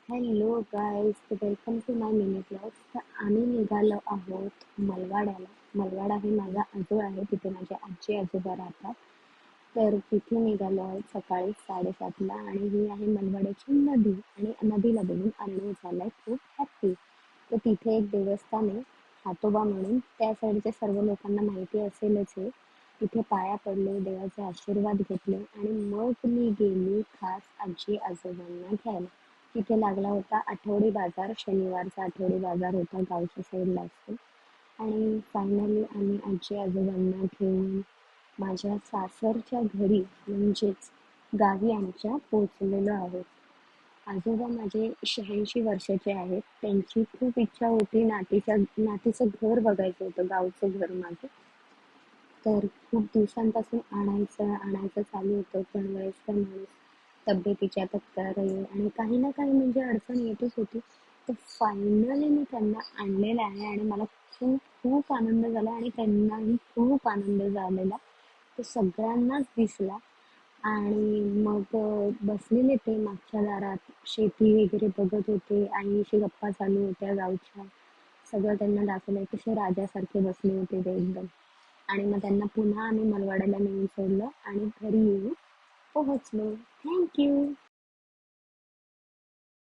Hello guys, welcome to my mini blog. तर आम्ही निघालो आहोत मलवाड्याला. मलवाडा हे माझा आजोळ आहे, तिथे माझे आजी आजोबा राहतात. तर तिथे निघालो आहोत सकाळी 7:30ला आणि ही आहे मलवाड्याची नदी. आणि नदीला बघून अर्णव झालाय खूप हॅप्पी. तर तिथे एक देवस्थान आहे हातोबा म्हणून, त्या साईडच्या सर्व लोकांना माहिती असेलच आहे. तिथे पाया पडले, देवाचे आशीर्वाद घेतले आणि मग मी गेली खास आजी आजोबांना घ्यायला. तिथे लागला होता आठवडी बाजार, शनिवारचा आठवडी बाजार होता, गावच्या साईडला असतो. आणि फायनली आम्ही आजी आजोबांना घेऊन माझ्या सासरच्या घरी म्हणजेच गावी आमच्या पोचलेलो आहोत. आजोबा माझे 86 वर्षाचे आहेत. त्यांची खूप इच्छा होती नातीचं घर बघायचं होतं, गावचं घर माझं. तर खूप दिवसांपासून आणायचं चालू होतं, पण वयस्कर माणूस, तब्येतीच्या तक्रारी आणि काही ना काही म्हणजे अडचण येतच होती. तर फायनली मी त्यांना आणलेलं आहे आणि मला खूप खूप आनंद झाला आणि त्यांनाही खूप आनंद झालेला. तो सगळ्यांनाच दिसला. आणि मग बसलेले ते मागच्या दारात, शेती वगैरे बघत होते, आईशी गप्पा चालू होत्या गावच्या. सगळं त्यांना दाखवलंय, कसे राजासारखे बसले होते ते एकदम. आणि मग त्यांना पुन्हा आम्ही मलवाड्याला नेऊन सोडलं आणि घरी येऊन पोहोचलो. थँक्यू.